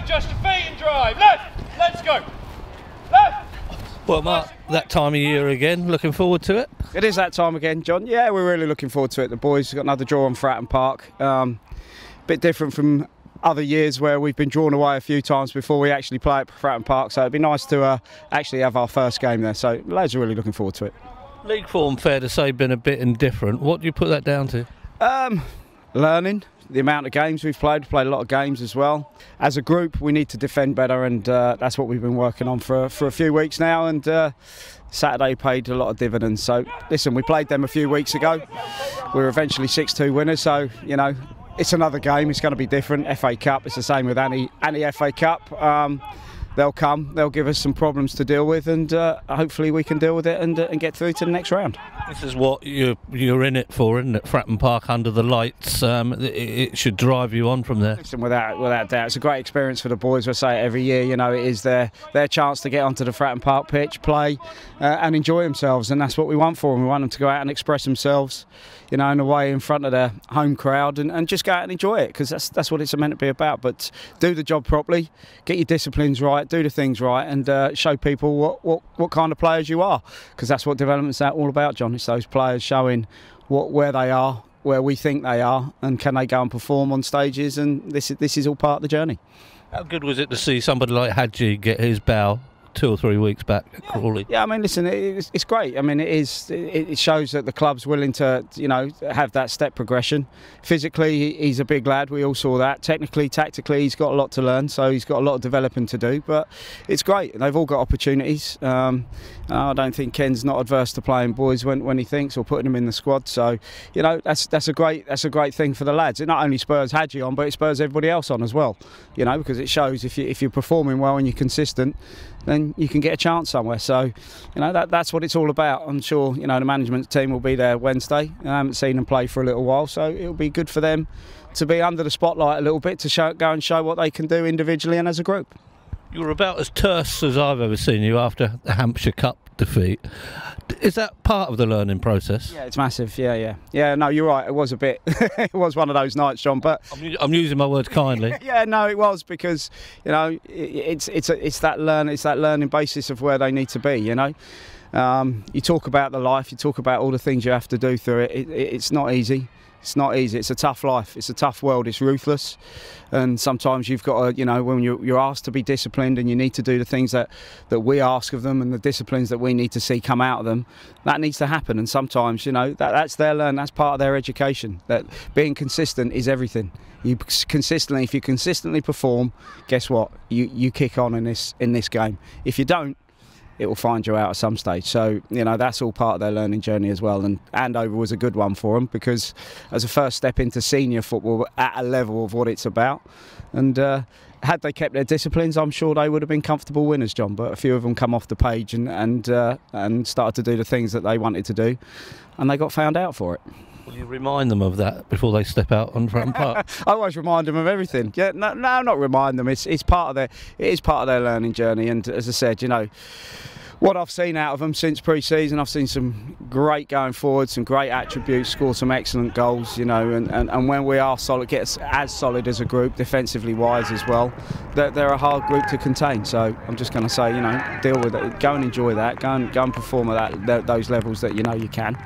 adjust your feet and drive. Left, let's go. Left. Well, Mark, that time of year again, looking forward to it? It is that time again, John. Yeah, we're really looking forward to it. The boys have got another draw on Fratton Park. Bit different from other years where we've been drawn away a few times before we actually play at Fratton Park, so it'd be nice to actually have our first game there. So the lads are really looking forward to it. League form, fair to say, been a bit indifferent. What do you put that down to? Learning. The amount of games we've played a lot of games as well. As a group, we need to defend better, and that's what we've been working on for a few weeks now, and Saturday paid a lot of dividends. So listen, we played them a few weeks ago. We were eventually 6-2 winners, so you know, it's another game. It's going to be different. FA Cup, it's the same with any FA Cup. They'll come, they'll give us some problems to deal with, and hopefully we can deal with it and get through to the next round. This is what you're in it for, isn't it? Fratton Park under the lights. It should drive you on from there. Listen, without doubt, it's a great experience for the boys. I say it every year. You know, it is their chance to get onto the Fratton Park pitch, play, and enjoy themselves, and that's what we want for them. We want them to go out and express themselves, you know, in a way in front of their home crowd, and just go out and enjoy it, because that's what it's meant to be about. But do the job properly, get your disciplines right, do the things right, and show people what kind of players you are, because that's what development's all about, John. It's those players showing where they are, where we think they are, and can they go and perform on stages, and this is all part of the journey. How good was it to see somebody like Hadji get his bow 2 or 3 weeks back at Crawley? Yeah, I mean, listen, it's great. I mean, it shows that the club's willing to, you know, have that step progression. Physically, he's a big lad. We all saw that. Technically, tactically, he's got a lot to learn, so he's got a lot of developing to do. But it's great. They've all got opportunities. I don't think Ken's not adverse to playing boys when he thinks, or putting them in the squad. So, you know, that's a great thing for the lads. It not only spurs Hadji on, but it spurs everybody else on as well. You know, because it shows if you're performing well and you're consistent, then you can get a chance somewhere. So, you know, that's what it's all about. I'm sure, you know, the management team will be there Wednesday. I haven't seen them play for a little while, so it'll be good for them to be under the spotlight a little bit, to go and show what they can do individually and as a group. You were about as terse as I've ever seen you after the Hampshire Cup defeat. Is that part of the learning process? Yeah, it's massive. Yeah. No, you're right. It was a bit. It was one of those nights, John. But I'm using my words kindly. Yeah, no, it was, because you know it's that learning basis of where they need to be. You know, you talk about the life, you talk about all the things you have to do through it. It's not easy. It's not easy. It's a tough life. It's a tough world. It's ruthless, and sometimes you've got to, you know, when you're asked to be disciplined, and you need to do the things that we ask of them, and the disciplines that we need to see come out of them. That needs to happen, and sometimes, you know, that's their learn. That's part of their education. That being consistent is everything. If you consistently perform, guess what? You kick on in this game. If you don't, it will find you out at some stage. So, you know, that's all part of their learning journey as well. And Andover was a good one for them, because as a first step into senior football at a level of what it's about, and had they kept their disciplines, I'm sure they would have been comfortable winners, John. But a few of them come off the page and started to do the things that they wanted to do, and they got found out for it. Will you remind them of that before they step out on Fratton Park? I always remind them of everything. Yeah, no, not remind them. It is part of their learning journey. And as I said, you know, what I've seen out of them since pre-season, I've seen some great going forward, some great attributes, scored some excellent goals, you know, and when we are solid, get as solid as a group, defensively wise as well, they're a hard group to contain. So I'm just going to say, you know, deal with it, go and enjoy that, go and perform at those levels that you know you can,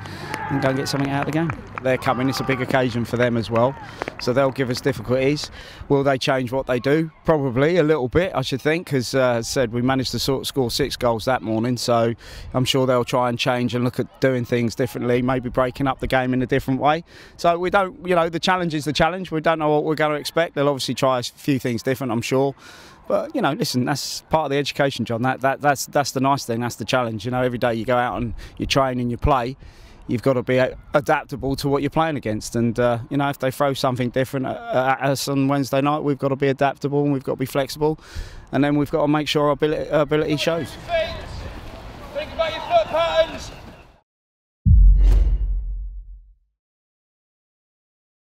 and go and get something out of the game. They're coming, it's a big occasion for them as well, so they'll give us difficulties. Will they change what they do? Probably a little bit, I should think, because as I said, we managed to score 6 goals that morning, so I'm sure they'll try and change and look at doing things differently, maybe breaking up the game in a different way. So we don't, you know, the challenge is the challenge. We don't know what we're going to expect. They'll obviously try a few things different, I'm sure. But, you know, listen, that's part of the education, John. That's the nice thing, that's the challenge. You know, every day you go out and you train and you play, you've got to be adaptable to what you're playing against. And, you know, if they throw something different at us on Wednesday night, we've got to be adaptable and we've got to be flexible. And then we've got to make sure our ability shows. Think about your foot patterns.